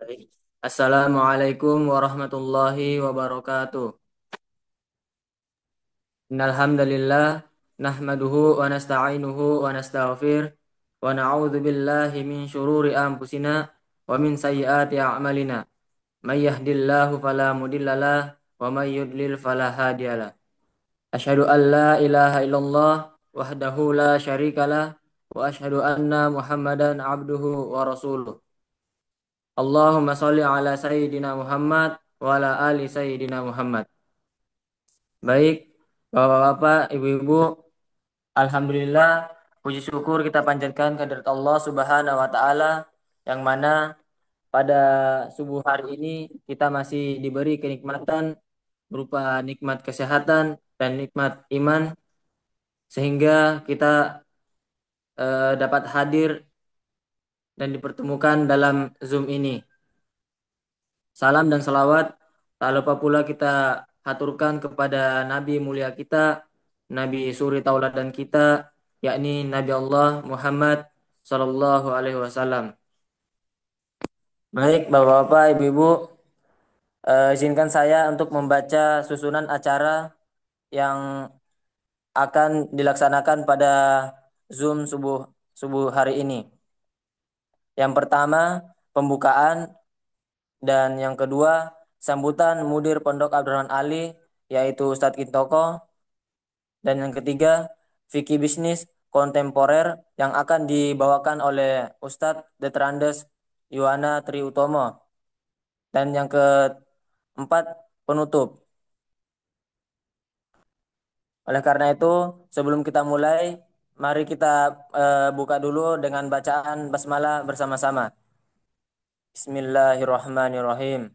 Baik. Assalamualaikum warahmatullahi wabarakatuh. Innal hamdalillah nahmaduhu wa nasta'inuhu wa nastaghfir wa na'udzu billahi min syururi anfusina wa min sayyiati a'malina. May yahdihillahu fala mudhillalah wa may yudlil fala hadiyalah. Asyhadu an la ilaha illallah wahdahu la syarikalah wa asyhadu anna Muhammadan abduhu wa rasuluh. Allahumma sholli ala sayyidina Muhammad wa ala ali sayyidina Muhammad. Baik, Bapak-bapak, Ibu-ibu, alhamdulillah puji syukur kita panjatkan kehadirat Allah Subhanahu wa taala yang mana pada subuh hari ini kita masih diberi kenikmatan berupa nikmat kesehatan dan nikmat iman sehingga kita dapat hadir dan dipertemukan dalam Zoom ini. Salam dan salawat tak lupa pula kita haturkan kepada Nabi mulia kita, Nabi suri tauladan kita, yakni Nabi Allah Muhammad Sallallahu Alaihi Wasallam. Baik, Bapak-bapak, Ibu-ibu, izinkan saya untuk membaca susunan acara yang akan dilaksanakan pada Zoom subuh subuh hari ini. Yang pertama, pembukaan, dan yang kedua, sambutan Mudir Pondok Abdurrahman Ali, yaitu Ustadz Kintoko. Dan yang ketiga, fikih bisnis kontemporer yang akan dibawakan oleh Ustadz Detrandes Yuwana Triutomo. Dan yang keempat, penutup. Oleh karena itu, sebelum kita mulai, mari kita buka dulu dengan bacaan basmalah bersama-sama. Bismillahirrahmanirrahim.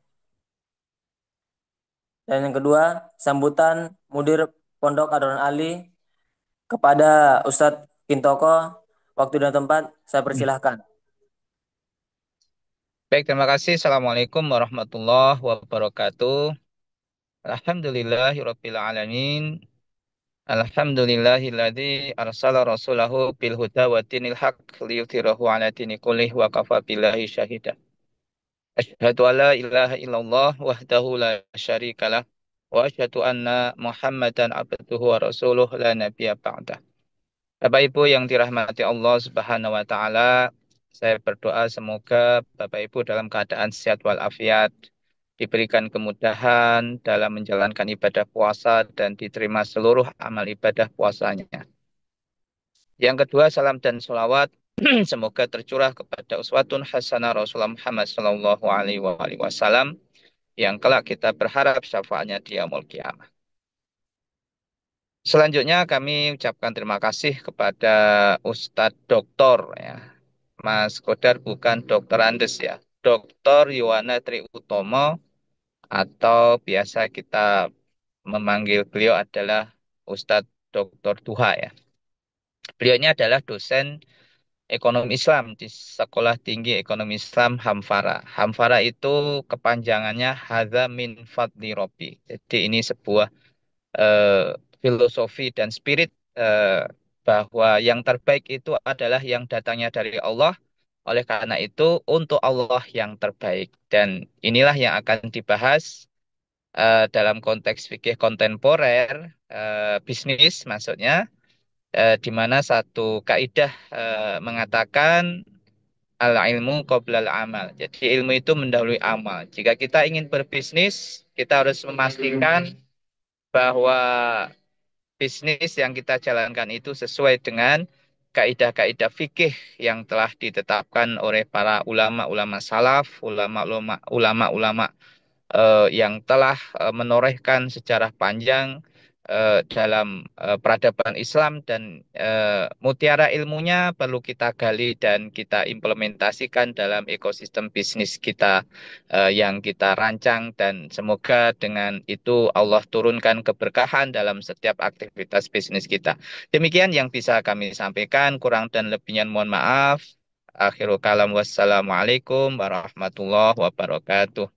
Dan yang kedua, sambutan Mudir Pondok Abdurrahman Ali kepada Ustadz Kintoko. Waktu dan tempat saya persilahkan. Baik, terima kasih. Assalamualaikum warahmatullahi wabarakatuh. Alhamdulillahirabbil alamin. Alhamdulillahilladzi arsala rasulahu bil huda wa dinil haqq liyudhhirahu 'ala dini kullih wa kafa billahi syahida. Asyhadu an la ilaha illallah wahdahu la syarikalah wa asyhadu anna Muhammadan abduhu wa rasuluh la nabiyya ba'dah. Bapak Ibu yang dirahmati Allah Subhanahu wa taala, saya berdoa semoga Bapak Ibu dalam keadaan sehat walafiat, diberikan kemudahan dalam menjalankan ibadah puasa dan diterima seluruh amal ibadah puasanya. Yang kedua, salam dan sholawat semoga tercurah kepada uswatun hasanah Rasulullah Muhammad Sallallahu Alaihi Wasallam yang kelak kita berharap syafaatnya di yaumul qiyamah. Selanjutnya kami ucapkan terima kasih kepada Ustadz Doktor ya. Mas Kodar bukan Dokter Andes ya. Doktor Yuwana Triutomo atau biasa kita memanggil beliau adalah Ustadz Doktor Duha ya. Beliau ini adalah dosen ekonomi Islam di Sekolah Tinggi Ekonomi Islam Hamfara. Hamfara itu kepanjangannya Hadza min Fadli Robbi. Jadi ini sebuah eh, filosofi dan spirit bahwa yang terbaik itu adalah yang datangnya dari Allah. Oleh karena itu, untuk Allah yang terbaik. Dan inilah yang akan dibahas dalam konteks fikih kontemporer, bisnis maksudnya, di mana satu kaidah mengatakan al-ilmu qoblal amal. Jadi ilmu itu mendahului amal. Jika kita ingin berbisnis, kita harus memastikan bahwa bisnis yang kita jalankan itu sesuai dengan kaidah-kaidah fikih yang telah ditetapkan oleh para ulama-ulama salaf, ulama-ulama yang telah menorehkan sejarah panjang dalam peradaban Islam dan mutiara ilmunya perlu kita gali dan kita implementasikan dalam ekosistem bisnis kita yang kita rancang dan semoga dengan itu Allah turunkan keberkahan dalam setiap aktivitas bisnis kita. Demikian yang bisa kami sampaikan, kurang dan lebihnya mohon maaf. Akhirul kalam wassalamualaikum warahmatullahi wabarakatuh.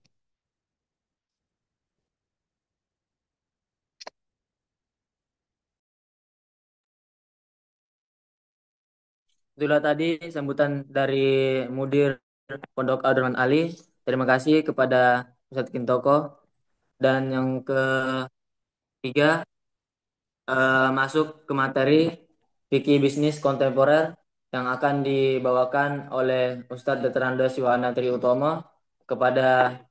Itulah tadi sambutan dari Mudir Pondok Abdurrahman Ali. terima kasih kepada Ustadz Kintoko. Dan yang ketiga, masuk ke materi fikih bisnis kontemporer yang akan dibawakan oleh Ustadz Dr. Andes Yohana Triutomo. Kepada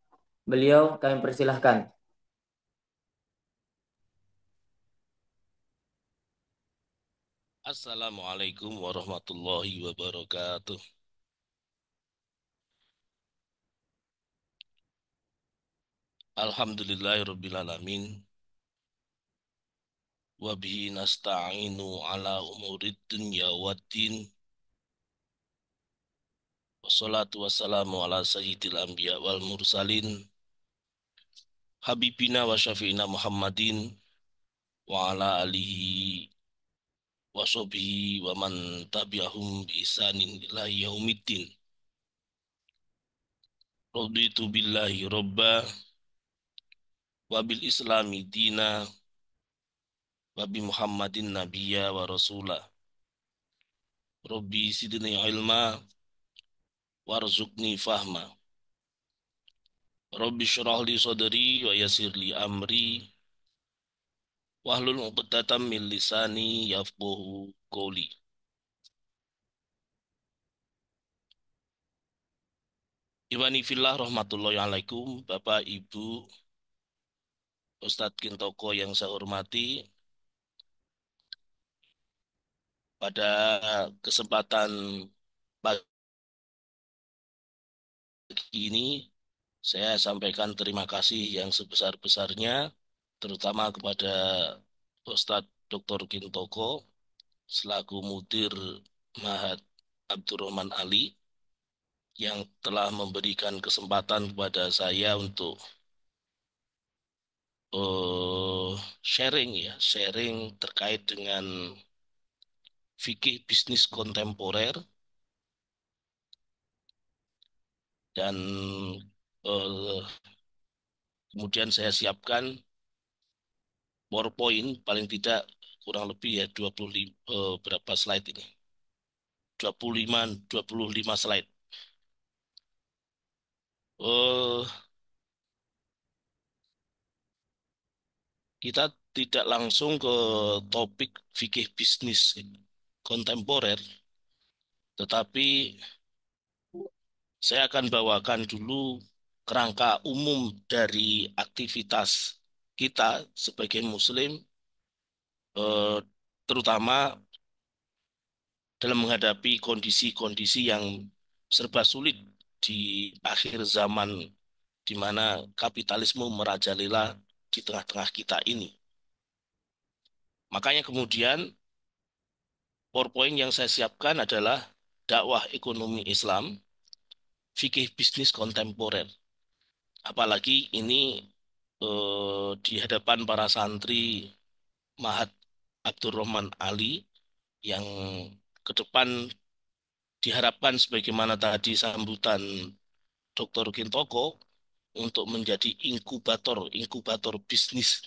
beliau kami persilahkan. Assalamualaikum warahmatullahi wabarakatuh. Alhamdulillahirabbil alamin. Wa bihi nasta'inu ala umurid dunya waddin. Wassalatu wassalamu ala sayyidil anbiya wal mursalin. Habibina wa syafi'ina Muhammadin wa ala alihi wa sahbihi wa man tabi'ahum bi isanin ila yaumiddin. Raditu billahi robba wa bil islami dina wa bi Muhammadin nabiyya wa rasula. Rabbi sidni ilma warzuqni fahma. Rabbi syrah li sadri wa yassir li amri wahlul 'uqdatam min lisani yafqahu qawli. Iwani fillah rahmatullahi alaikum, Bapak Ibu Ustadz Kintoko yang saya hormati. Pada kesempatan pagi ini saya sampaikan terima kasih yang sebesar-besarnya terutama kepada Ustadz Dr. Kintoko selaku Mudir Mahat Abdurrahman Ali yang telah memberikan kesempatan kepada saya untuk sharing terkait dengan fikih bisnis kontemporer dan eh, kemudian saya siapkan PowerPoint paling tidak kurang lebih ya 25 berapa slide ini? 25 slide. Eh kita tidak langsung ke topik fikih bisnis kontemporer, tetapi saya akan bawakan dulu kerangka umum dari aktivitas kita sebagai Muslim, eh, terutama dalam menghadapi kondisi-kondisi yang serba sulit di akhir zaman, di mana kapitalisme merajalela di tengah-tengah kita ini. Makanya kemudian PowerPoint yang saya siapkan adalah dakwah ekonomi Islam, fikih bisnis kontemporer. Apalagi ini di hadapan para santri Mahat Abdurrahman Ali yang ke depan diharapkan sebagaimana tadi sambutan Dr. Kintoko untuk menjadi inkubator bisnis.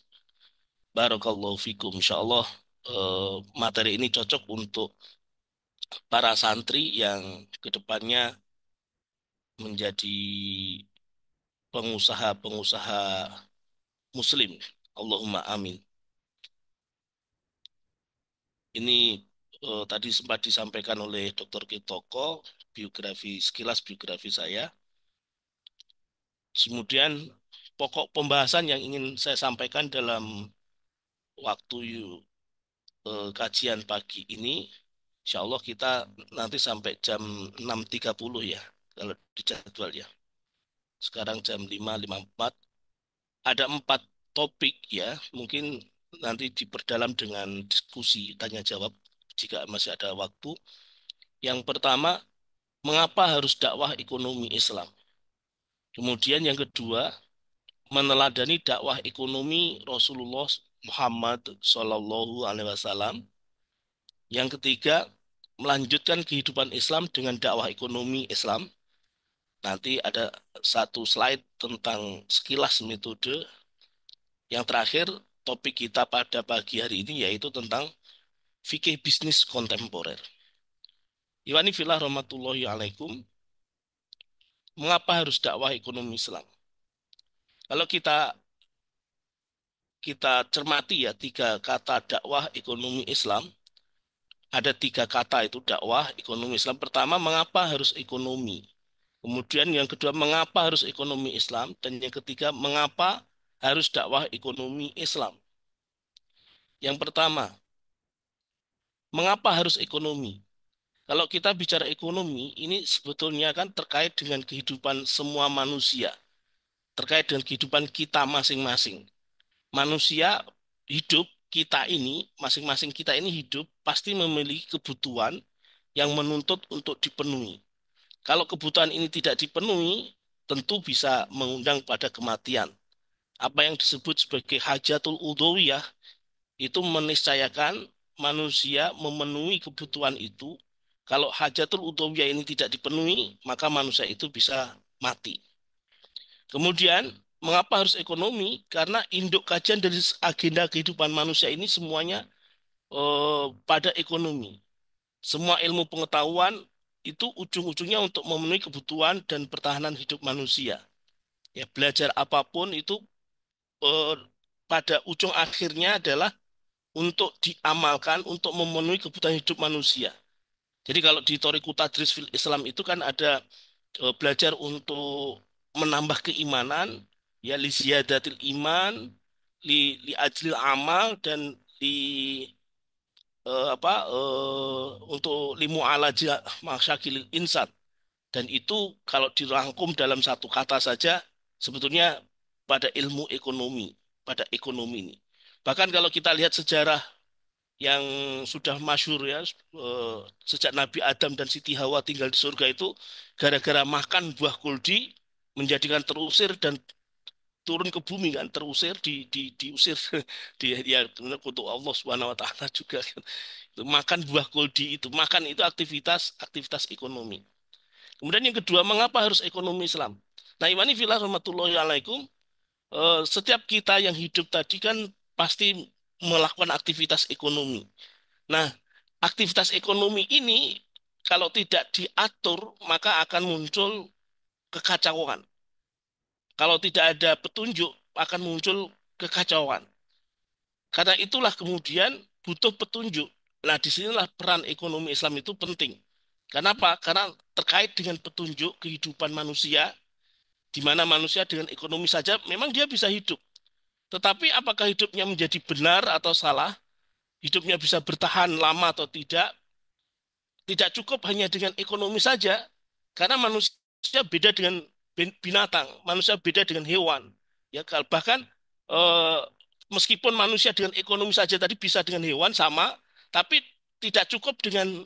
Barakallahu fikum. Insyaallah materi ini cocok untuk para santri yang ke depannya menjadi pengusaha-pengusaha muslim. Allahumma amin. Ini tadi sempat disampaikan oleh Dr. Kitoko, sekilas biografi saya. Kemudian pokok pembahasan yang ingin saya sampaikan dalam waktu kajian pagi ini, insya Allah kita nanti sampai jam 6.30 ya, kalau di jadwal ya. Sekarang jam 5.54. Ada 4 topik ya, mungkin nanti diperdalam dengan diskusi tanya jawab jika masih ada waktu. Yang pertama, mengapa harus dakwah ekonomi Islam? Kemudian yang kedua, meneladani dakwah ekonomi Rasulullah Muhammad Shallallahu Alaihi Wasallam. Yang ketiga, melanjutkan kehidupan Islam dengan dakwah ekonomi Islam. Nanti ada 1 slide tentang sekilas metode. Yang terakhir, topik kita pada pagi hari ini yaitu tentang fikih bisnis kontemporer. Iwani filah rahmatullahi alaikum. Mengapa harus dakwah ekonomi Islam? Kalau kita cermati ya tiga kata dakwah ekonomi Islam, ada tiga kata itu dakwah ekonomi Islam. Pertama, mengapa harus ekonomi? Kemudian yang kedua, mengapa harus ekonomi Islam? Dan yang ketiga, mengapa harus dakwah ekonomi Islam? Yang pertama, mengapa harus ekonomi? Kalau kita bicara ekonomi, ini sebetulnya kan terkait dengan kehidupan semua manusia, terkait dengan kehidupan kita masing-masing. Manusia hidup, kita ini, masing-masing kita ini hidup, pasti memiliki kebutuhan yang menuntut untuk dipenuhi. Kalau kebutuhan ini tidak dipenuhi, tentu bisa mengundang pada kematian. Apa yang disebut sebagai hajatul udhawiyah itu meniscayakan manusia memenuhi kebutuhan itu. Kalau hajatul udhawiyah ini tidak dipenuhi, maka manusia itu bisa mati. Kemudian, mengapa harus ekonomi? Karena induk kajian dari agenda kehidupan manusia ini semuanya pada ekonomi. Semua ilmu pengetahuan itu ujung-ujungnya untuk memenuhi kebutuhan dan pertahanan hidup manusia. Ya, belajar apapun itu eh, pada ujung akhirnya adalah untuk diamalkan untuk memenuhi kebutuhan hidup manusia. Jadi kalau di Thoriqut Tadris fil Islam itu kan ada belajar untuk menambah keimanan, ya li ziyadatil iman, li ajlil amal dan untuk limu alaja masyakilil insan. Dan itu kalau dirangkum dalam satu kata saja sebetulnya pada ilmu ekonomi, pada ekonomi ini. Bahkan kalau kita lihat sejarah yang sudah masyhur ya, sejak Nabi Adam dan Siti Hawa tinggal di surga itu gara-gara makan buah kuldi menjadikan terusir dan turun ke bumi kan, terusir diusir di ya untuk Allah Subhanahu wa taala juga kan. Itu makan buah kuldi itu, makan itu aktivitas aktivitas ekonomi. Kemudian yang kedua, mengapa harus ekonomi Islam? Nah, Imani fillah rahmatullahi alaikum, setiap kita yang hidup tadi kan pasti melakukan aktivitas ekonomi. Nah, aktivitas ekonomi ini kalau tidak diatur maka akan muncul kekacauan. Kalau tidak ada petunjuk akan muncul kekacauan. Karena itulah kemudian butuh petunjuk. Nah, disinilah peran ekonomi Islam itu penting. Kenapa? Karena terkait dengan petunjuk kehidupan manusia, di mana manusia dengan ekonomi saja memang dia bisa hidup. Tetapi apakah hidupnya menjadi benar atau salah, hidupnya bisa bertahan lama atau tidak, tidak cukup hanya dengan ekonomi saja, karena manusia beda dengan binatang, manusia beda dengan hewan. Ya, bahkan eh, meskipun manusia dengan ekonomi saja tadi bisa dengan hewan sama, tapi tidak cukup dengan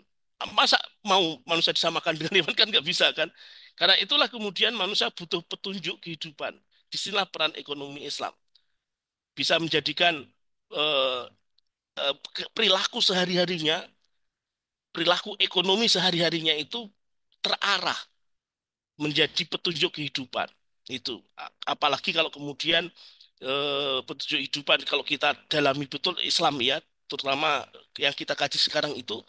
masa mau manusia disamakan dengan hewan kan nggak bisa kan? Karena itulah kemudian manusia butuh petunjuk kehidupan. Disinilah peran ekonomi Islam bisa menjadikan eh, perilaku sehari-harinya, perilaku ekonomi sehari-harinya itu terarah menjadi petunjuk kehidupan. Itu apalagi kalau kemudian petunjuk kehidupan kalau kita dalami betul Islam ya, terutama yang kita kaji sekarang itu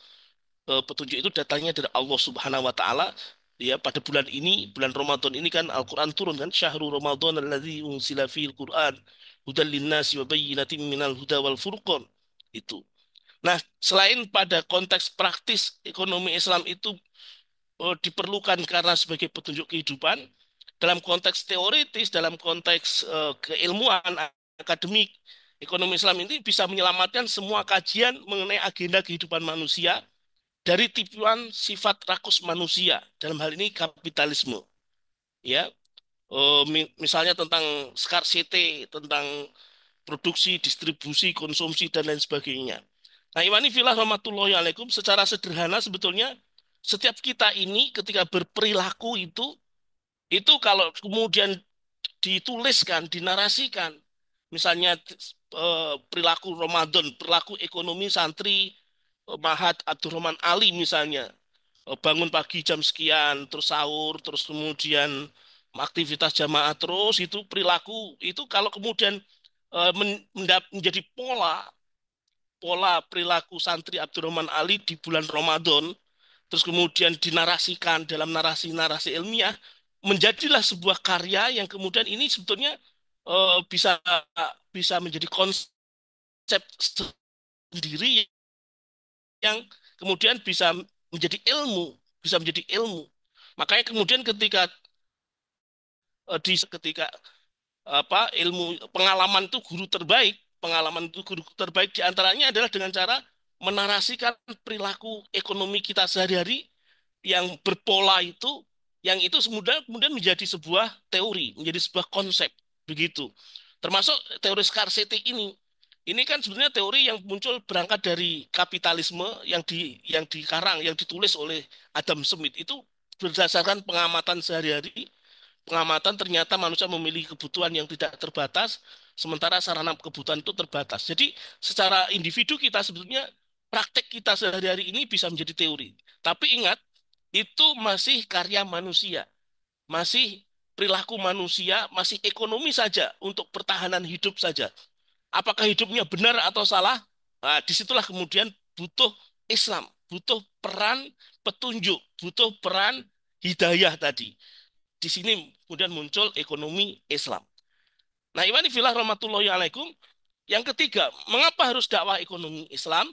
petunjuk itu datangnya dari Allah Subhanahu wa taala. Ya, pada bulan ini, bulan Ramadan ini kan Al-Qur'an turun kan, Syahrul Ramadan alladzi unzila fihil Qur'an hudal linnasi wa bayyinatin minal huda wal furqan. Itu. Nah, selain pada konteks praktis ekonomi Islam itu diperlukan karena sebagai petunjuk kehidupan, dalam konteks teoritis, dalam konteks keilmuan akademik, ekonomi Islam ini bisa menyelamatkan semua kajian mengenai agenda kehidupan manusia dari tipuan sifat rakus manusia, dalam hal ini kapitalisme. Ya, misalnya tentang scarcity, tentang produksi, distribusi, konsumsi, dan lain sebagainya. Nah, Imani filah rahmatullahi alaikum, secara sederhana sebetulnya setiap kita ini ketika berperilaku itu kalau kemudian dituliskan, dinarasikan, misalnya perilaku Ramadan, perilaku ekonomi santri Mahat Abdurrahman Ali misalnya, bangun pagi jam sekian, terus sahur, terus kemudian aktivitas jamaah terus itu perilaku itu kalau kemudian menjadi pola pola perilaku santri Abdurrahman Ali di bulan Ramadan, terus kemudian dinarasikan dalam narasi-narasi ilmiah, menjadilah sebuah karya yang kemudian ini sebetulnya bisa bisa menjadi konsep sendiri yang kemudian bisa menjadi ilmu. Makanya kemudian ketika ilmu pengalaman itu guru terbaik, di antaranya adalah dengan cara menarasikan perilaku ekonomi kita sehari-hari yang berpola itu, yang itu kemudian menjadi sebuah teori, menjadi sebuah konsep begitu. Termasuk teori scarcity ini. Ini kan sebenarnya teori yang muncul berangkat dari kapitalisme yang ditulis oleh Adam Smith itu berdasarkan pengamatan sehari-hari. Pengamatan ternyata manusia memiliki kebutuhan yang tidak terbatas, sementara sarana kebutuhan itu terbatas. Jadi secara individu kita sebetulnya praktek kita sehari-hari ini bisa menjadi teori. Tapi ingat, itu masih karya manusia, masih perilaku manusia, masih ekonomi saja untuk pertahanan hidup saja. Apakah hidupnya benar atau salah? Nah, disitulah kemudian butuh Islam, butuh peran petunjuk, butuh peran hidayah tadi. Di sini kemudian muncul ekonomi Islam. Nah, Iwani filah rahmatullahi alaikum. Yang ketiga, mengapa harus dakwah ekonomi Islam?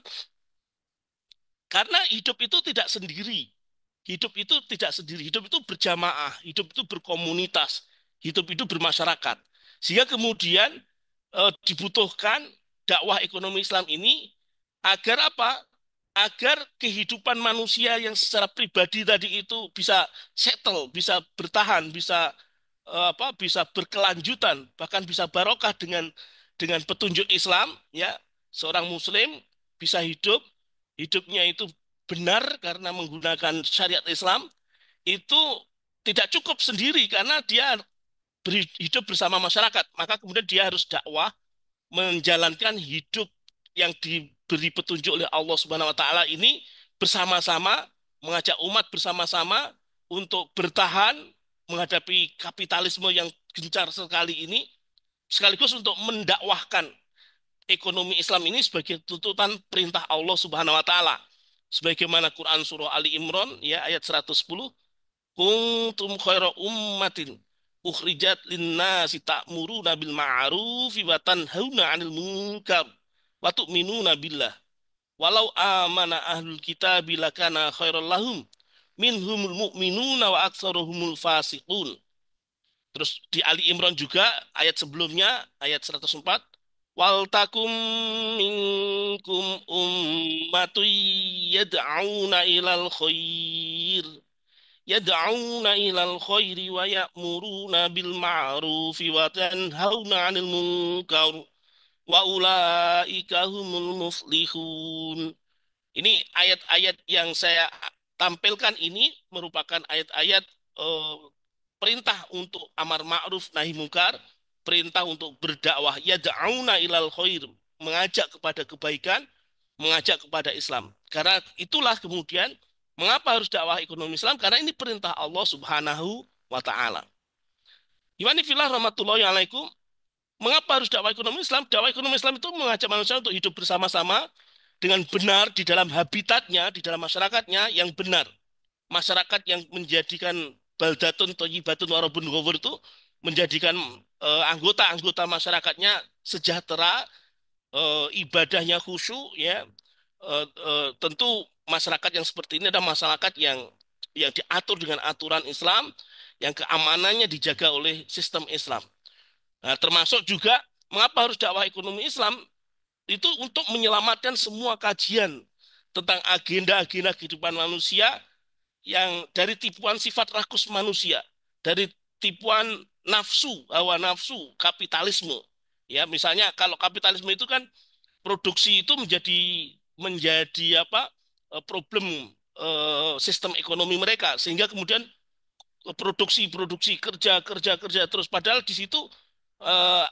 Karena hidup itu tidak sendiri. Hidup itu tidak sendiri. Hidup itu berjamaah. Hidup itu berkomunitas. Hidup itu bermasyarakat. Sehingga kemudian dibutuhkan dakwah ekonomi Islam ini agar apa? Agar kehidupan manusia yang secara pribadi tadi itu bisa settle, bisa bertahan, bisa berkelanjutan, bahkan bisa barokah dengan petunjuk Islam, ya. Seorang muslim bisa hidupnya itu benar karena menggunakan syariat Islam, itu tidak cukup sendiri karena dia hidup bersama masyarakat. Maka kemudian dia harus dakwah, menjalankan hidup yang diberi petunjuk oleh Allah Subhanahu wa taala ini bersama-sama, mengajak umat bersama-sama untuk bertahan menghadapi kapitalisme yang gencar sekali ini, sekaligus untuk mendakwahkan ekonomi Islam ini sebagai tuntutan perintah Allah Subhanahu wa taala. Sebagaimana Quran surah Ali Imran ya ayat 110, kuntum khaira ummatin ukhrijat linnasi ta'muruna bil ma'ruf wa tanhauna 'anil munkar wa tu'minuna billah. Walau amana ahlul kitab lakana khairal lahum minhumul mu'minuna wa aktsaruhumul fasiqun. Terus di Ali Imran juga ayat sebelumnya ayat 104, wal takum minkum ummatun yad'auna ilal khair wa ya'muruna bil ma'rufi wa tanhauna 'anil munkar wa ulaika humul muflihun. Ini ayat-ayat yang saya tampilkan ini merupakan ayat-ayat eh, perintah untuk amar ma'ruf nahi mungkar, perintah untuk berdakwah yad'auna ilal khair, mengajak kepada kebaikan, mengajak kepada Islam. Karena itulah kemudian mengapa harus dakwah ekonomi Islam? Karena ini perintah Allah Subhanahu wa taala. Imani fillah rahmatullahi alaikum. Mengapa harus dakwah ekonomi Islam? Dakwah ekonomi Islam itu mengajak manusia untuk hidup bersama-sama dengan benar di dalam habitatnya, di dalam masyarakatnya yang benar. Masyarakat yang menjadikan baldatun thayyibatun warabun ghafur itu menjadikan anggota-anggota masyarakatnya sejahtera, ibadahnya khusyuk, ya. Tentu masyarakat yang seperti ini adalah masyarakat yang diatur dengan aturan Islam, yang keamanannya dijaga oleh sistem Islam. Nah, termasuk juga mengapa harus dakwah ekonomi Islam itu untuk menyelamatkan semua kajian tentang agenda-agenda kehidupan manusia yang dari tipuan sifat rakus manusia, dari tipuan nafsu, hawa nafsu, kapitalisme. Ya, misalnya kalau kapitalisme itu kan produksi itu menjadi apa? Problem sistem ekonomi mereka sehingga kemudian produksi kerja terus padahal di situ eh,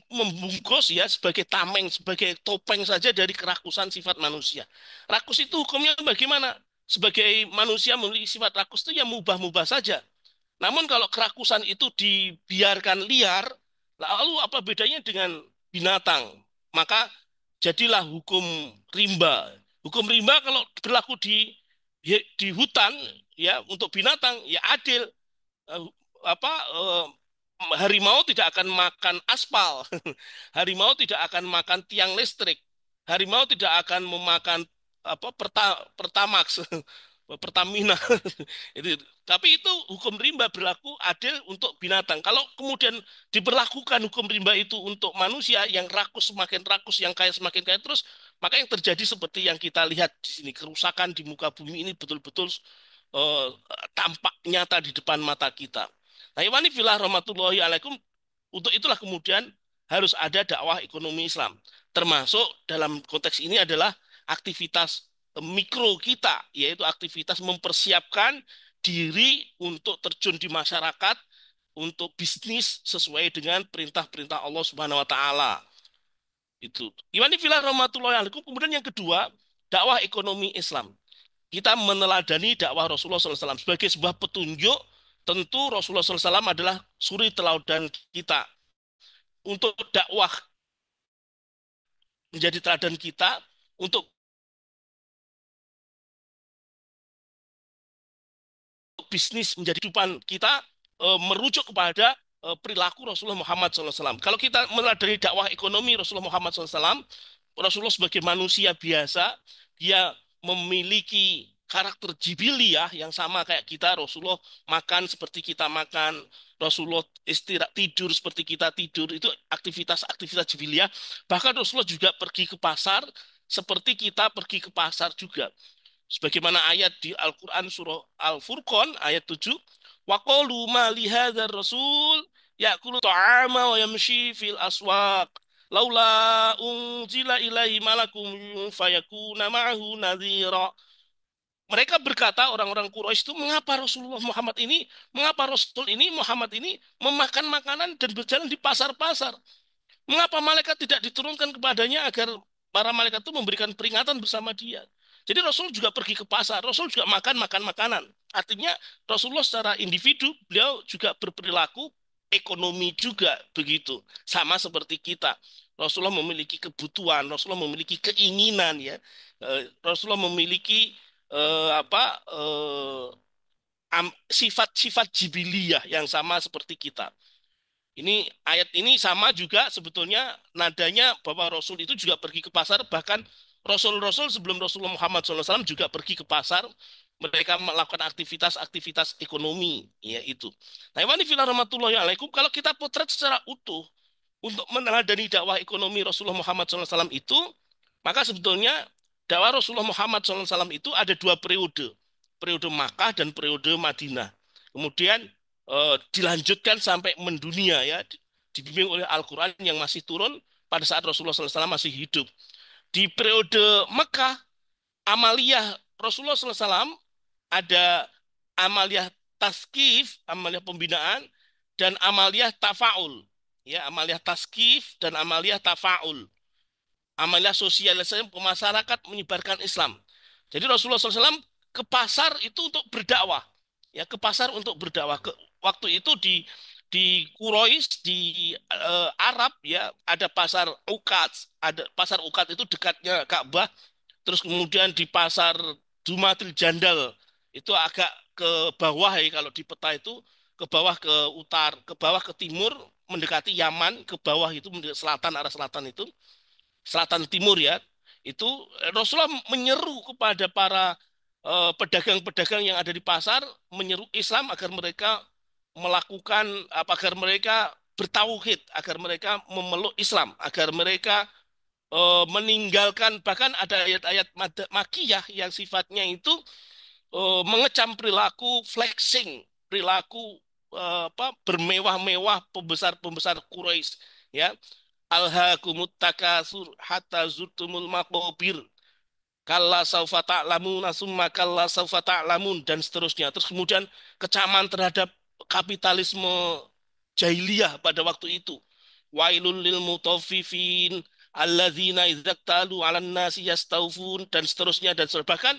membungkus ya sebagai tameng, sebagai topeng saja dari kerakusan sifat manusia. Rakus itu hukumnya bagaimana? Sebagai manusia memiliki sifat rakus itu ya mubah-mubah saja. Namun kalau kerakusan itu dibiarkan liar, lalu apa bedanya dengan binatang? Maka jadilah hukum rimba. Hukum rimba kalau berlaku di hutan ya untuk binatang ya adil. eh, apa harimau tidak akan makan aspal. Harimau tidak akan makan tiang listrik. Harimau tidak akan memakan Pertamax, Pertamina. Itu. Tapi itu hukum rimba berlaku adil untuk binatang. Kalau kemudian diberlakukan hukum rimba itu untuk manusia yang rakus semakin rakus, yang kaya semakin kaya terus, maka yang terjadi seperti yang kita lihat di sini, kerusakan di muka bumi ini betul-betul eh, tampak nyata di depan mata kita. Nah, Iwani filah rahmatullahi alaikum, untuk itulah kemudian harus ada dakwah ekonomi Islam. Termasuk dalam konteks ini adalah aktivitas mikro kita, yaitu aktivitas mempersiapkan diri untuk terjun di masyarakat, untuk bisnis sesuai dengan perintah-perintah Allah Subhanahu wa taala. Itu. Iwani filah rahmatullahi alaikum. Kemudian yang kedua, dakwah ekonomi Islam. Kita meneladani dakwah Rasulullah SAW sebagai sebuah petunjuk. Tentu Rasulullah SAW adalah suri teladan kita untuk dakwah, menjadi teladan kita untuk bisnis, menjadi kehidupan kita merujuk kepada perilaku Rasulullah Muhammad SAW. Kalau kita meneladani dakwah ekonomi Rasulullah Muhammad SAW, Rasulullah sebagai manusia biasa, dia memiliki karakter jibiliyah yang sama kayak kita. Rasulullah makan seperti kita makan, Rasulullah istirahat tidur seperti kita tidur. Itu aktivitas-aktivitas jibiliyah. Bahkan Rasulullah juga pergi ke pasar seperti kita pergi ke pasar juga. Sebagaimana ayat di Al-Quran surah Al-Furqan ayat 7, wa qalu ma li hadzal rasul ya'kulu ta'ama wa yamshi fil aswaq laula unzila ilaihi malakum fayakuna ma'ahu nadhira. Mereka berkata, orang-orang Quraisy itu, mengapa Rasul ini Muhammad ini memakan makanan dan berjalan di pasar-pasar? Mengapa malaikat tidak diturunkan kepadanya agar para malaikat itu memberikan peringatan bersama dia? Jadi Rasul juga pergi ke pasar, Rasul juga makan makanan. Artinya Rasulullah secara individu beliau juga berperilaku ekonomi juga begitu. Sama seperti kita. Rasulullah memiliki kebutuhan, Rasulullah memiliki keinginan ya. Rasulullah memiliki sifat-sifat jibiliyah yang sama seperti kita. Ini ayat ini sama juga sebetulnya nadanya bahwa Rasul itu juga pergi ke pasar, bahkan Rasul-Rasul sebelum Rasulullah Muhammad SAW juga pergi ke pasar, mereka melakukan aktivitas-aktivitas ekonomi, ya itu. Nah, ini filah rahmatullahi alaikum, kalau kita potret secara utuh untuk meneladani dakwah ekonomi Rasulullah Muhammad SAW itu, maka sebetulnya dakwah Rasulullah Muhammad SAW itu ada dua periode, periode Makkah dan periode Madinah. Kemudian dilanjutkan sampai mendunia ya, dibimbing oleh Al-Quran yang masih turun pada saat Rasulullah SAW masih hidup. Di periode Mekah, amaliyah Rasulullah SAW ada amaliyah taskif, amaliyah pembinaan, dan amaliyah tafaul. Ya, amaliyah taskif dan amaliyah tafaul. Amaliyah sosialisasi ke masyarakat menyebarkan Islam. Jadi Rasulullah SAW ke pasar itu untuk berdakwah. Ya, ke pasar untuk berdakwah. Waktu itu di Quraisy di Arab ya ada pasar Uqad, ada pasar Uqad itu dekatnya Ka'bah. Terus kemudian di pasar Jumatil Jandal itu agak ke bawah ya kalau di peta itu ke bawah ke bawah ke timur mendekati Yaman, ke bawah itu mendekati selatan arah selatan itu selatan timur ya, itu Rasulullah menyeru kepada para pedagang-pedagang yang ada di pasar, menyeru Islam agar mereka melakukan agar mereka bertauhid, agar mereka memeluk Islam, agar mereka meninggalkan, bahkan ada ayat-ayat makiyah yang sifatnya itu mengecam perilaku flexing, perilaku bermewah-mewah pembesar-pembesar Quraisy ya. Alhaakumut takasur hatta zurtumul maqabir. Kalla saufa ta'lamun, summa kalla saufa ta'lamun, dan seterusnya. Terus kemudian kecaman terhadap kapitalisme jahiliyah pada waktu itu. Wailul lil mutaffifin alladzina idzaktalu 'alan nasi yastawfun, dan seterusnya dan seterusnya. Bahkan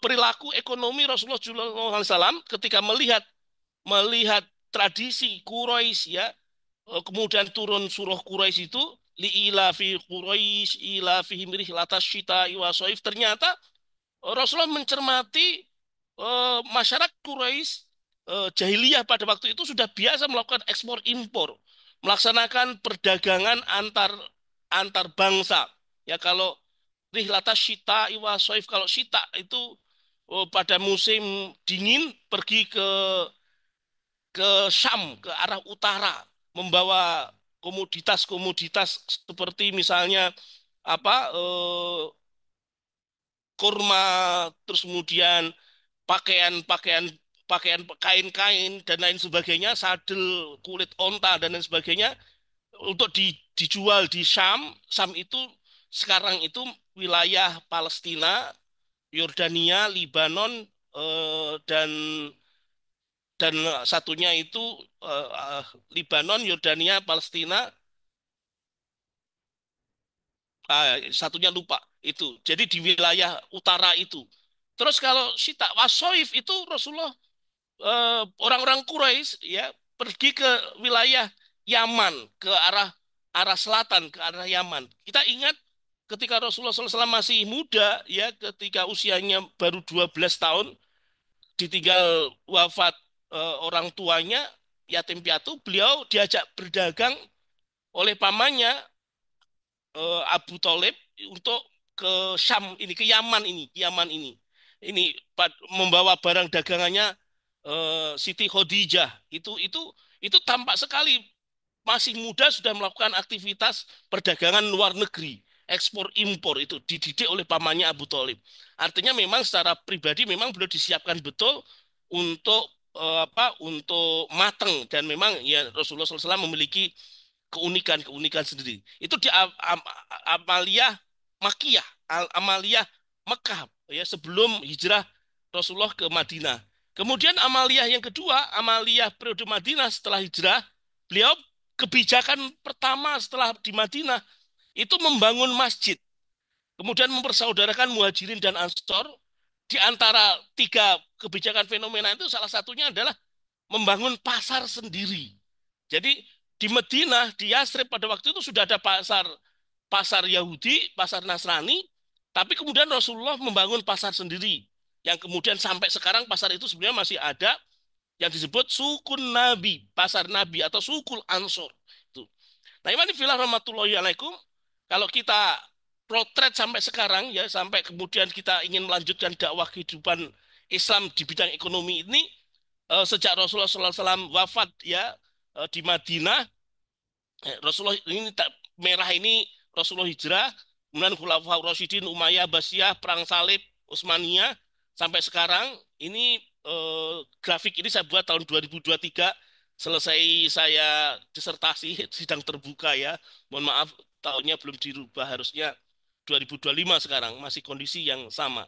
perilaku ekonomi Rasulullah SAW ketika melihat melihat tradisi Quraisy ya. Kemudian turun surah Quraisy itu liila fi Quraisy ila fihim rihlatas syita wa shaif. Ternyata Rasulullah mencermati masyarakat Quraisy jahiliyah pada waktu itu sudah biasa melakukan ekspor impor, melaksanakan perdagangan antar bangsa. Ya kalau rihlata syita iwa soif, kalau syita itu pada musim dingin pergi ke Syam, ke arah utara, membawa komoditas-komoditas seperti misalnya apa kurma, terus kemudian pakaian-pakaian, pakaian kain-kain dan lain sebagainya, sadel, kulit onta dan lain sebagainya untuk dijual di Syam. Syam itu sekarang itu wilayah Palestina, Yordania, Libanon, dan satunya itu Libanon, Yordania, Palestina, satunya lupa itu. Jadi di wilayah utara itu. Terus kalau Syita Wasoif itu Rasulullah, orang-orang Quraisy ya pergi ke wilayah Yaman, ke arah arah selatan, ke arah Yaman. Kita ingat ketika Rasulullah SAW masih muda ya, ketika usianya baru 12 tahun, ditinggal wafat orang tuanya, yatim piatu, beliau diajak berdagang oleh pamannya, Abu Thalib, untuk ke Syam ini, ke Yaman ini, Yaman ini. Ini membawa barang dagangannya Siti Khadijah. Itu tampak sekali masih muda sudah melakukan aktivitas perdagangan luar negeri, ekspor impor, itu dididik oleh pamannya Abu Thalib. Artinya memang secara pribadi memang beliau disiapkan betul untuk untuk mateng, dan memang ya Rasulullah SAW memiliki keunikan-keunikan sendiri. Itu di Amaliyah Makkiyah, Amaliyah Mekah ya, sebelum hijrah Rasulullah ke Madinah. Kemudian Amaliyah yang kedua, Amaliyah periode Madinah setelah hijrah, beliau kebijakan pertama setelah di Madinah itu membangun masjid. Kemudian mempersaudarakan Muhajirin dan Ansor. Di antara tiga kebijakan fenomena itu salah satunya adalah membangun pasar sendiri. Jadi di Madinah, di Yasrib pada waktu itu sudah ada pasar pasar Yahudi, pasar Nasrani, tapi kemudian Rasulullah membangun pasar sendiri. Yang kemudian sampai sekarang pasar itu sebenarnya masih ada, yang disebut Sukun Nabi, pasar Nabi atau Sukul Ansor. Itu. Nah, ini filah rahmatullahi alaikum. Kalau kita potret sampai sekarang ya, sampai kemudian kita ingin melanjutkan dakwah kehidupan Islam di bidang ekonomi ini, sejak Rasulullah SAW wafat ya, di Madinah, Rasulullah ini merah ini Rasulullah hijrah, kemudian Khulafaur Rasyidin, Umayyah, Abbasiyah, Perang Salib, Utsmaniyah, sampai sekarang ini grafik ini saya buat tahun 2023, selesai saya disertasi sidang terbuka ya. Mohon maaf tahunnya belum dirubah, harusnya 2025, sekarang masih kondisi yang sama.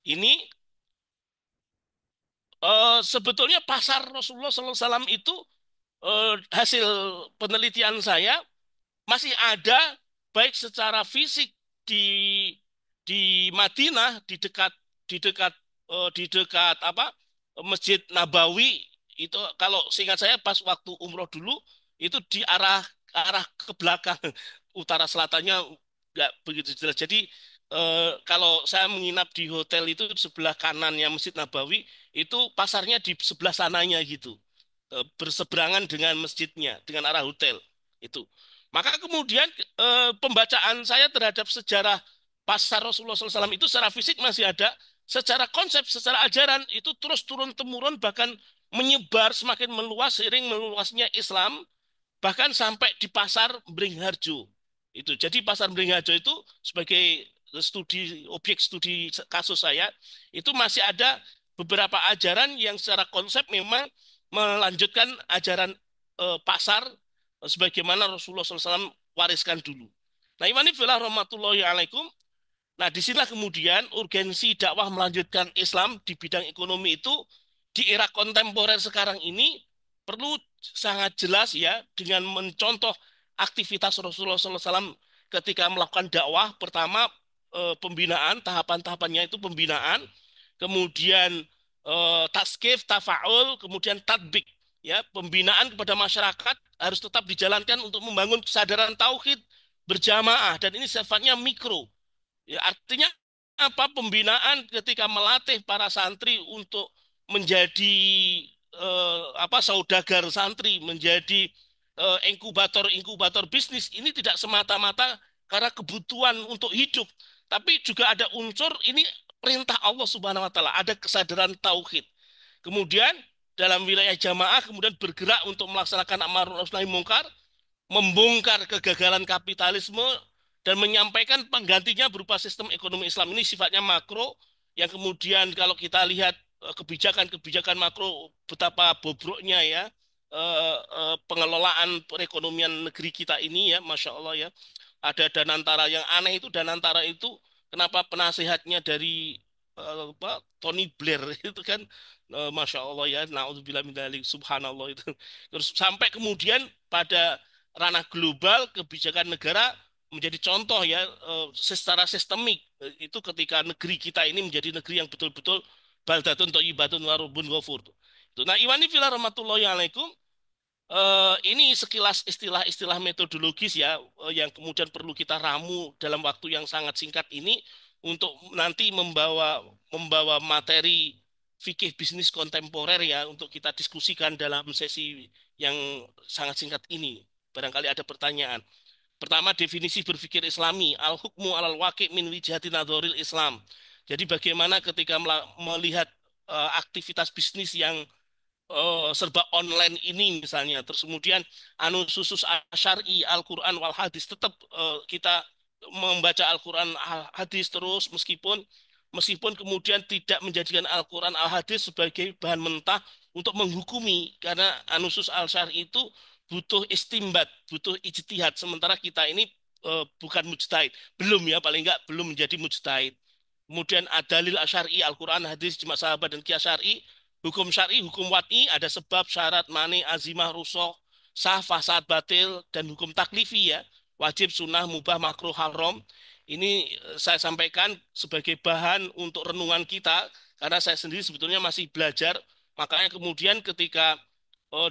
Ini sebetulnya pasar Rasulullah SAW itu, hasil penelitian saya, masih ada baik secara fisik di Madinah, di dekat apa, Masjid Nabawi itu. Kalau seingat saya pas waktu umroh dulu itu di arah arah ke belakang, utara selatannya nggak begitu jelas. Jadi kalau saya menginap di hotel itu sebelah kanannya Masjid Nabawi, itu pasarnya di sebelah sananya gitu, berseberangan dengan masjidnya, dengan arah hotel itu. Maka kemudian pembacaan saya terhadap sejarah pasar Rasulullah SAW itu secara fisik masih ada, secara konsep, secara ajaran itu terus turun temurun, bahkan menyebar semakin meluas seiring meluasnya Islam, bahkan sampai di pasar Beringharjo itu. Jadi pasar Beringharjo itu sebagai objek studi kasus saya, itu masih ada beberapa ajaran yang secara konsep memang melanjutkan ajaran pasar sebagaimana Rasulullah SAW wariskan dulu. Nah, imani fillah rahmatullahi alaikum. Nah, disinilah kemudian urgensi dakwah melanjutkan Islam di bidang ekonomi itu di era kontemporer sekarang ini perlu sangat jelas ya, dengan mencontoh aktivitas Rasulullah SAW ketika melakukan dakwah. Pertama, pembinaan, tahapan-tahapannya itu pembinaan, kemudian taskif, tafaul, kemudian tatbik. Ya, pembinaan kepada masyarakat harus tetap dijalankan untuk membangun kesadaran tauhid berjamaah, dan ini sifatnya mikro. Ya, artinya apa? Pembinaan ketika melatih para santri untuk menjadi saudagar santri, menjadi inkubator-inkubator bisnis, ini tidak semata-mata karena kebutuhan untuk hidup, tapi juga ada unsur ini perintah Allah Subhanahu wa taala, ada kesadaran tauhid. Kemudian dalam wilayah jamaah kemudian bergerak untuk melaksanakan amar ma'ruf nahi mungkar, membongkar kegagalan kapitalisme dan menyampaikan penggantinya berupa sistem ekonomi Islam. Ini sifatnya makro, yang kemudian kalau kita lihat kebijakan-kebijakan makro betapa bobroknya ya pengelolaan perekonomian negeri kita ini ya, Masya Allah ya. Ada Danantara, yang aneh itu Danantara itu kenapa penasehatnya dari Tony Blair itu kan, Masya Allah ya, naudzubillah min dzalik, subhanallah itu. Terus sampai kemudian pada ranah global kebijakan negara menjadi contoh ya secara sistemik. Itu ketika negeri kita ini menjadi negeri yang betul-betul baldatun thayyibatun wa rabbun ghafur. Nah, Iwani fillah rahmatullahi alaikum, ini sekilas istilah-istilah metodologis ya, yang kemudian perlu kita ramu dalam waktu yang sangat singkat ini untuk nanti membawa membawa materi fikih bisnis kontemporer ya untuk kita diskusikan dalam sesi yang sangat singkat ini. Barangkali ada pertanyaan. Pertama, definisi berpikir Islami, al-hukmu alal waqi' min wijhati nadhoril Islam. Jadi bagaimana ketika melihat aktivitas bisnis yang serba online ini misalnya, terus kemudian anu susus asyari Al-Quran wal hadis, tetap kita membaca Al-Quran hadis terus, meskipun meskipun kemudian tidak menjadikan Al-Quran al hadis sebagai bahan mentah untuk menghukumi, karena anusus al-syari itu butuh istimbat, butuh ijtihad, sementara kita ini bukan mujtahid, belum ya, paling enggak belum menjadi mujtahid. Kemudian adalil asyari Al-Quran hadis ijma sahabat dan qiyas syar'i. Hukum syar'i, hukum wat'i, ada sebab, syarat, mani, azimah, rusoh, sah, fasad, batil, dan hukum taklifi ya. Wajib, sunnah, mubah, makruh, haram. Ini saya sampaikan sebagai bahan untuk renungan kita, karena saya sendiri sebetulnya masih belajar. Makanya kemudian ketika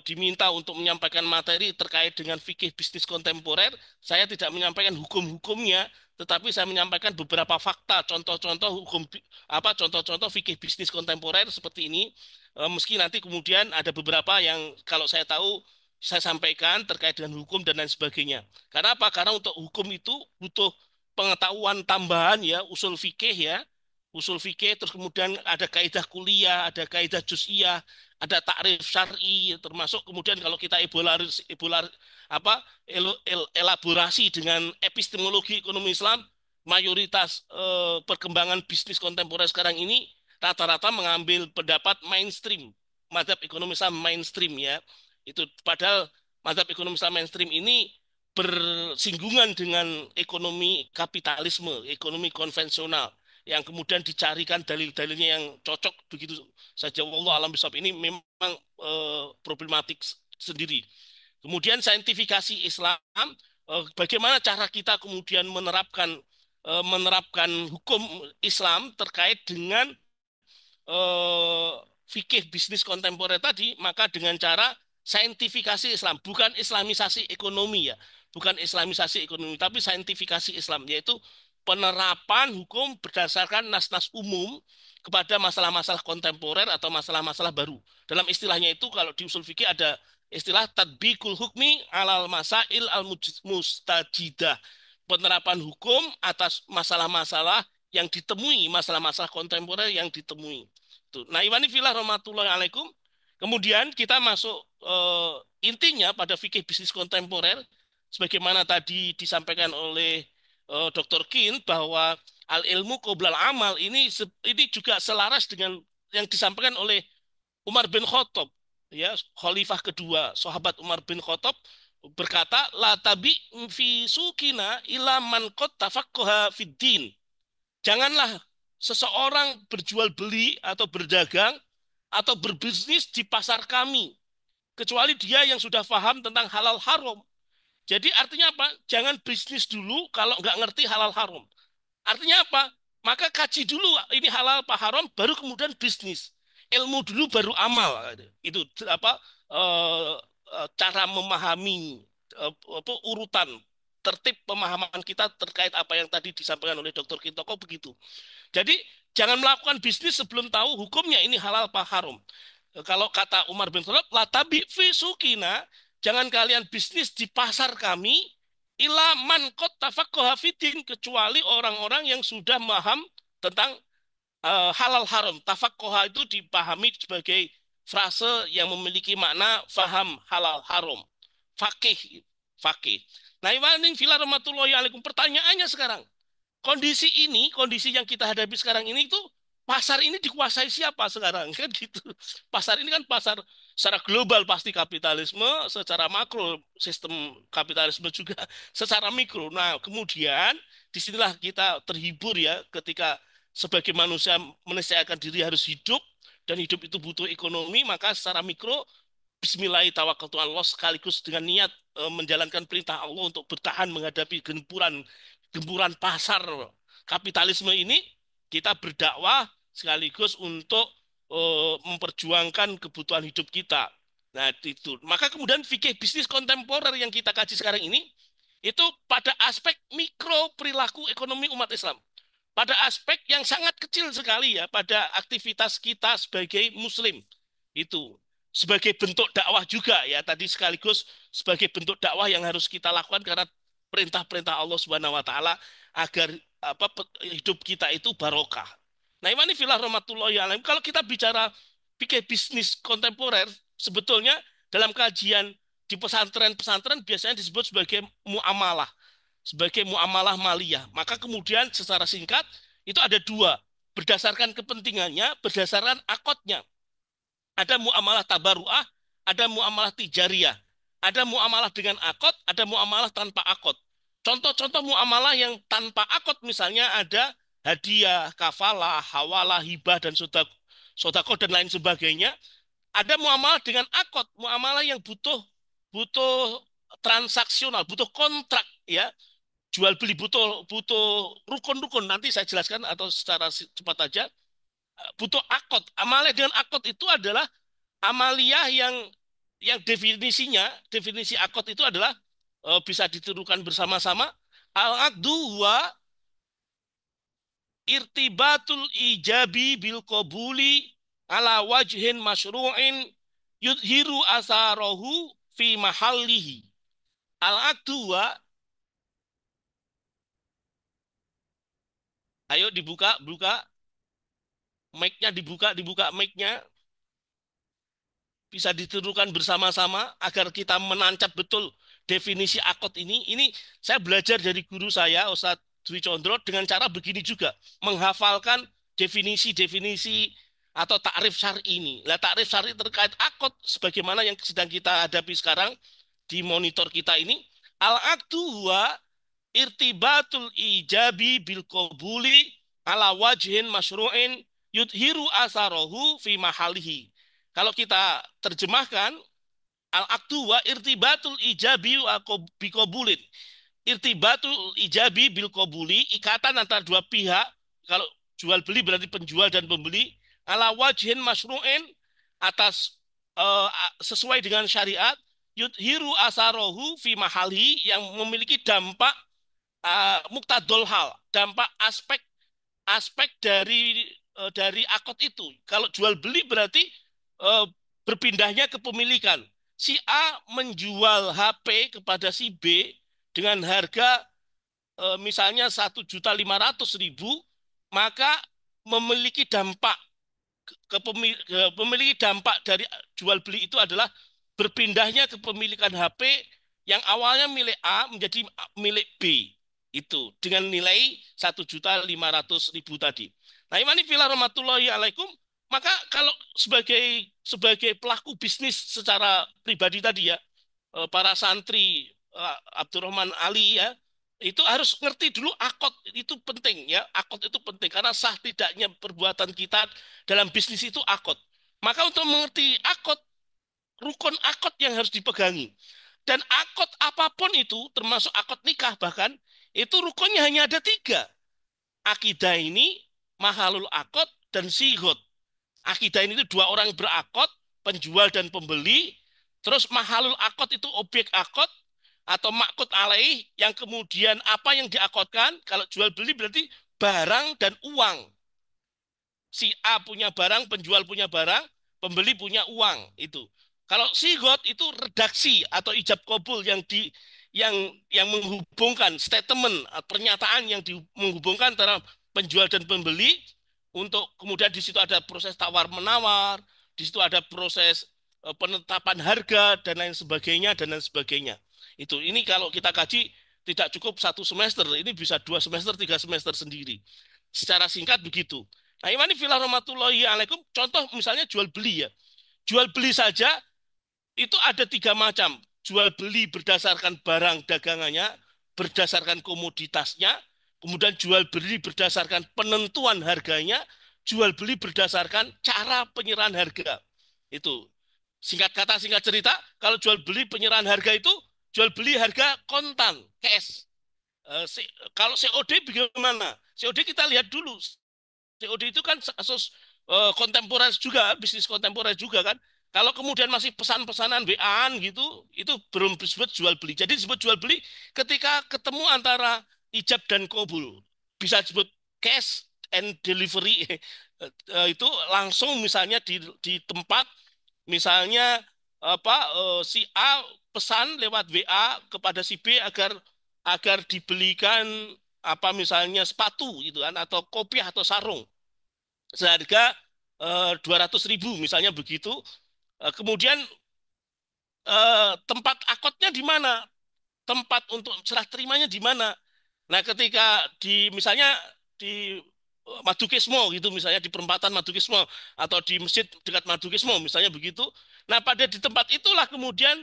diminta untuk menyampaikan materi terkait dengan fikih bisnis kontemporer, saya tidak menyampaikan hukum-hukumnya, tetapi saya menyampaikan beberapa fakta, contoh-contoh hukum, contoh-contoh fikih bisnis kontemporer seperti ini. Meski nanti kemudian ada beberapa yang kalau saya tahu saya sampaikan terkait dengan hukum dan lain sebagainya. Karena apa? Karena untuk hukum itu butuh pengetahuan tambahan ya, usul fikih, terus kemudian ada kaidah kuliah, ada kaidah juz'iyah, ada takrif syar'i, termasuk kemudian kalau kita elaborasi dengan epistemologi ekonomi Islam, mayoritas perkembangan bisnis kontemporer sekarang ini rata-rata mengambil pendapat mainstream, mazhab ekonomi Islam mainstream ya. Itu padahal mazhab ekonomi Islam mainstream ini bersinggungan dengan ekonomi kapitalisme, ekonomi konvensional, yang kemudian dicarikan dalil-dalilnya yang cocok begitu saja. Wallahu alam bisawab, ini memang problematik sendiri. Kemudian saintifikasi Islam, bagaimana cara kita kemudian menerapkan hukum Islam terkait dengan eh, fikih bisnis kontemporer tadi, maka dengan cara saintifikasi Islam, bukan islamisasi ekonomi ya, bukan islamisasi ekonomi, tapi saintifikasi Islam, yaitu penerapan hukum berdasarkan nas-nas umum kepada masalah-masalah kontemporer atau masalah-masalah baru. Dalam istilahnya itu kalau di usul fikih ada istilah tadbikul hukmi alal masail al mustajidah, penerapan hukum atas masalah-masalah yang ditemui, masalah-masalah kontemporer yang ditemui. Tuh. Nah, Iwani filah rahmatullahi alaikum. Kemudian kita masuk intinya pada fikih bisnis kontemporer, sebagaimana tadi disampaikan oleh Dr. Kin, bahwa al ilmu qoblal amal ini juga selaras dengan yang disampaikan oleh Umar bin Khattab, ya, khalifah kedua, sahabat Umar bin Khattab berkata, la tabi fi sukina ila man qad tafaqqaha fid din. Janganlah seseorang berjual beli atau berdagang atau berbisnis di pasar kami, kecuali dia yang sudah paham tentang halal haram. Jadi artinya apa? Jangan bisnis dulu kalau nggak ngerti halal haram. Artinya apa? Maka kaji dulu ini halal apa haram, baru kemudian bisnis. Ilmu dulu baru amal. Itu apa? Cara memahami urutan tertib pemahaman kita terkait apa yang tadi disampaikan oleh Dr. Kintoko begitu. Jadi jangan melakukan bisnis sebelum tahu hukumnya ini halal apa haram. Kalau kata Umar bin Khattab, la tabi fi sukina, jangan kalian bisnis di pasar kami, ila man qad tafaqqaha fiddin, kecuali orang-orang yang sudah paham tentang halal haram. Tafaqqaha itu dipahami sebagai frase yang memiliki makna faham halal haram. Fakih, fakih. Nah, iwanin fila rahmatullahi alaikum. Pertanyaannya sekarang, kondisi ini, kondisi yang kita hadapi sekarang ini itu pasar ini dikuasai siapa sekarang kan gitu. Pasar ini kan pasar secara global pasti kapitalisme, secara makro sistem kapitalisme juga secara mikro. Nah, kemudian disinilah kita terhibur ya ketika sebagai manusia meniscayakan diri harus hidup dan hidup itu butuh ekonomi, maka secara mikro Bismillahirrahmanirrahim sekaligus dengan niat menjalankan perintah Allah untuk bertahan menghadapi gempuran pasar kapitalisme ini, kita berdakwah sekaligus untuk memperjuangkan kebutuhan hidup kita. Nah, itu. Maka kemudian fikih bisnis kontemporer yang kita kaji sekarang ini itu pada aspek mikro perilaku ekonomi umat Islam. Pada aspek yang sangat kecil sekali ya, pada aktivitas kita sebagai muslim. Itu sebagai bentuk dakwah juga ya, tadi sekaligus sebagai bentuk dakwah yang harus kita lakukan karena perintah-perintah Allah Subhanahu wa taala agar hidup kita itu barokah. Nah, ini filah rahmatullahi alaihim. Kalau kita bicara pikir bisnis kontemporer, sebetulnya dalam kajian di pesantren-pesantren biasanya disebut sebagai muamalah, sebagai muamalah maliyah. Maka kemudian secara singkat itu ada dua, berdasarkan kepentingannya, berdasarkan akotnya. Ada muamalah tabaruah, ada muamalah tijariyah. Ada muamalah dengan akot, ada muamalah tanpa akot. Contoh-contoh muamalah yang tanpa akot misalnya ada hadiah, kafalah, hawalah, hibah, dan sodako dan lain sebagainya. Ada muamalah dengan akot, muamalah yang butuh butuh transaksional, butuh kontrak ya, jual beli butuh butuh rukun-rukun. Nanti saya jelaskan atau secara cepat aja. Butuh akot. Amalia dengan akot itu adalah amalia yang definisi akot itu adalah bisa ditirukan bersama-sama. Al-aqdu wa irtibatul ijabi bil qabuli ala wajhin masyru'in yudhiru asarahu fi mahallihi. Al-aqdu wa, ayo dibuka, buka mic-nya, dibuka mic-nya. Bisa ditirukan bersama-sama agar kita menancap betul definisi akad ini. Ini saya belajar dari guru saya, Ustadz Dwi Condro, dengan cara begini juga. Menghafalkan definisi-definisi atau takrif syar'i ini. Nah, takrif syar'i terkait akad sebagaimana yang sedang kita hadapi sekarang di monitor kita ini. Al-aqdu huwa irtibatul ijabi bil qabuli ala wajhin masyru'in yudhiru asarahu fi mahalihi. Kalau kita terjemahkan, al-aqdu wa irtibatul ijabi wa biqabulin. Irtibatul ijabi bil qabuli, ikatan antara dua pihak. Kalau jual beli berarti penjual dan pembeli. Ala wajhin masyru'in, atas sesuai dengan syariat. Yudhiru asarohu fi mahali, yang memiliki dampak muktadol hal, dampak aspek aspek dari akad itu. Kalau jual beli berarti eh, berpindahnya kepemilikan. Si A menjual HP kepada si B dengan harga misalnya 1.500.000, maka memiliki dampak memiliki dampak dari jual beli itu adalah berpindahnya kepemilikan HP yang awalnya milik A menjadi milik B, itu dengan nilai 1.500.000 tadi. Nah, ini filah rahmatullahi alaikum. Maka kalau sebagai pelaku bisnis secara pribadi tadi ya, para santri Abdurrahman Ali ya, itu harus ngerti dulu akad itu penting ya. Akad itu penting karena sah tidaknya perbuatan kita dalam bisnis itu akad. Maka untuk mengerti akad, rukun akad yang harus dipegangi. Dan akad apapun itu, termasuk akad nikah bahkan, itu rukunnya hanya ada tiga. Akidah ini, mahalul akad, dan sigot. Akidah ini itu dua orang berakad, penjual dan pembeli. Terus mahalul akad itu objek akad, atau makut alaih, yang kemudian apa yang diakodkan. Kalau jual beli berarti barang dan uang. Si A punya barang, penjual punya barang, pembeli punya uang itu. Kalau sigot itu redaksi atau ijab kabul yang menghubungkan statement, pernyataan yang menghubungkan antara penjual dan pembeli, untuk kemudian di situ ada proses tawar menawar, di situ ada proses penetapan harga dan lain sebagainya dan lain sebagainya. Ini kalau kita kaji tidak cukup 1 semester, ini bisa 2 semester, 3 semester sendiri. Secara singkat begitu. Nah, ini filah rahmatullahi alaikum, contoh misalnya jual beli ya. Jual beli saja itu ada 3 macam. Jual beli berdasarkan barang dagangannya, berdasarkan komoditasnya, kemudian jual beli berdasarkan penentuan harganya, jual beli berdasarkan cara penyerahan harga. Itu singkat kata, singkat cerita, kalau jual beli penyerahan harga itu jual beli harga kontan, cash. Kalau COD bagaimana? COD kita lihat dulu. COD itu kan kontemporer juga, bisnis kontemporer juga kan. Kalau kemudian masih pesan-pesanan WA-an gitu, itu belum disebut jual beli. Jadi disebut jual beli ketika ketemu antara ijab dan kabul. Bisa disebut cash and delivery. Itu langsung misalnya di tempat, misalnya si A pesan lewat WA kepada si B agar agar dibelikan misalnya sepatu gitu kan, atau kopiah atau sarung seharga 200.000 misalnya begitu. Kemudian tempat akotnya di mana? Tempat untuk serah terimanya di mana? Nah, ketika misalnya di Madukismo gitu, misalnya di perempatan Madukismo atau di masjid dekat Madukismo misalnya begitu. Nah, pada di tempat itulah kemudian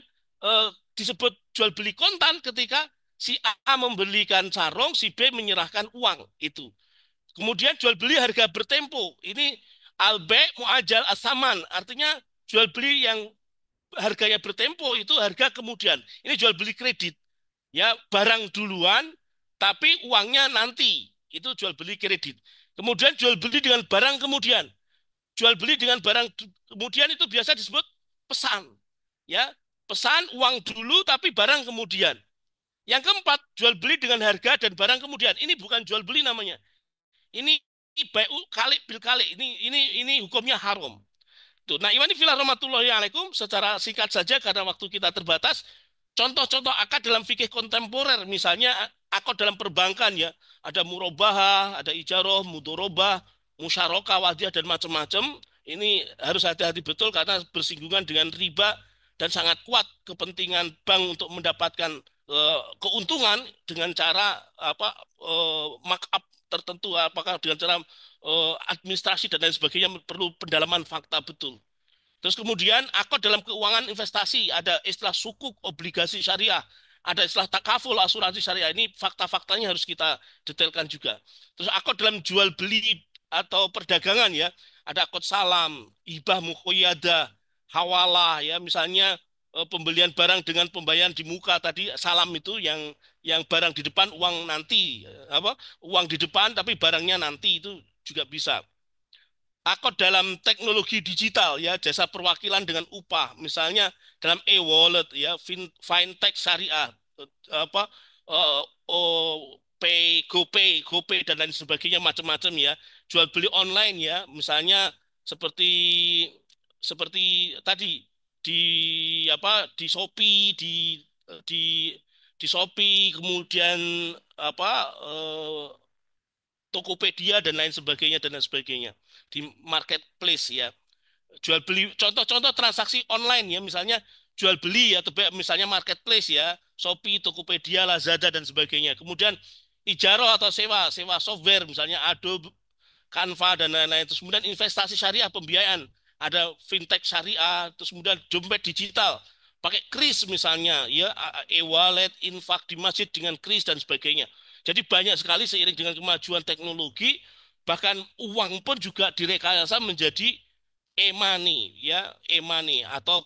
disebut jual beli kontan ketika si A membelikan sarung, si B menyerahkan uang itu. Kemudian jual beli harga bertempo. Ini albe muajal asaman, artinya jual beli yang harganya bertempo itu harga kemudian. Ini jual beli kredit. Ya, barang duluan tapi uangnya nanti. Itu jual beli kredit. Kemudian jual beli dengan barang kemudian. Jual beli dengan barang kemudian itu biasa disebut pesan. Ya, pesan uang dulu tapi barang kemudian. Yang keempat, jual beli dengan harga dan barang kemudian. Ini bukan jual beli namanya. Ini baik kali bil kali. Ini hukumnya haram. Tuh. Nah, ini filah rahmatullahi alaikum, secara singkat saja karena waktu kita terbatas. Contoh-contoh akad dalam fikih kontemporer, misalnya akad dalam perbankan ya, ada murabahah, ada ijaroh, mudorobah, musyarakah, wadiah dan macam-macam. Ini harus hati-hati betul karena bersinggungan dengan riba dan sangat kuat kepentingan bank untuk mendapatkan keuntungan dengan cara markup tertentu, apakah dengan cara administrasi dan lain sebagainya, perlu pendalaman fakta betul. Terus kemudian akad dalam keuangan investasi, ada istilah sukuk obligasi syariah, ada istilah takaful asuransi syariah. Ini fakta-faktanya harus kita detailkan juga. Terus akad dalam jual beli atau perdagangan ya, ada akad salam, hibah muqayyadah, hawalah ya, misalnya pembelian barang dengan pembayaran di muka tadi, salam itu yang barang di depan uang nanti, uang di depan tapi barangnya nanti, itu juga bisa. Akad dalam teknologi digital ya, jasa perwakilan dengan upah, misalnya dalam e-wallet ya, fintech syariah, apa GoPay dan lain sebagainya, macam-macam ya. Jual beli online ya, misalnya seperti seperti tadi di di Shopee, di di Shopee, kemudian apa Tokopedia dan lain sebagainya di marketplace ya. Jual beli, contoh-contoh transaksi online ya, misalnya jual beli atau misalnya marketplace ya, Shopee, Tokopedia, Lazada dan sebagainya. Kemudian ijaro atau sewa software misalnya Adobe, Canva dan lain-lain. Terus kemudian investasi syariah, pembiayaan, ada fintech syariah, terus kemudian dompet digital, pakai kris misalnya, ya e-wallet, infak di masjid dengan kris dan sebagainya. Jadi banyak sekali seiring dengan kemajuan teknologi, bahkan uang pun juga direkayasa menjadi e-money, ya e-money atau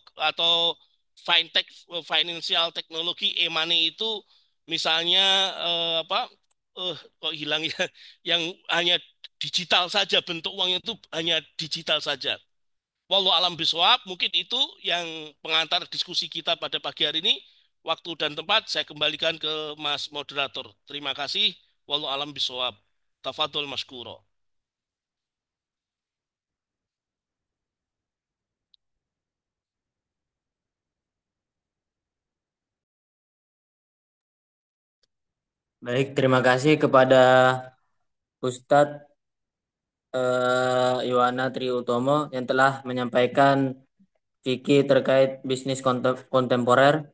fintech, financial teknologi. E-money itu misalnya kok hilang ya, yang hanya digital saja, bentuk uangnya itu hanya digital saja. Wallahu alam biswab, mungkin itu yang pengantar diskusi kita pada pagi hari ini. Waktu dan tempat saya kembalikan ke Mas Moderator. Terima kasih. Wallahu alam biswab. Tafadhol maskuro. Baik, terima kasih kepada Ustadz Iwana Triutomo yang telah menyampaikan fikih terkait bisnis kontemporer.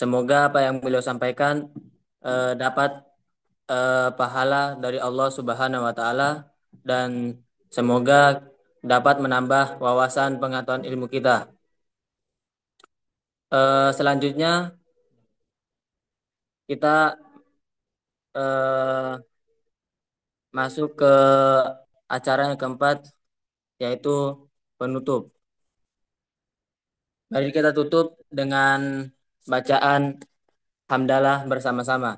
Semoga apa yang beliau sampaikan dapat pahala dari Allah Subhanahu wa taala dan semoga dapat menambah wawasan pengetahuan ilmu kita. Selanjutnya kita eh, masuk ke acara yang keempat yaitu penutup. Mari kita tutup dengan bacaan hamdalah bersama-sama.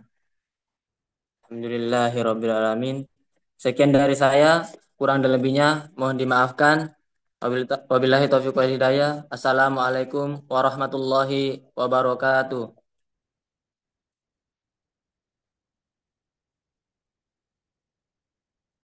Alhamdulillahirrabbilalamin. Sekian dari saya, kurang dan lebihnya mohon dimaafkan. Wabillahi taufiq wal hidayah. Assalamualaikum warahmatullahi wabarakatuh.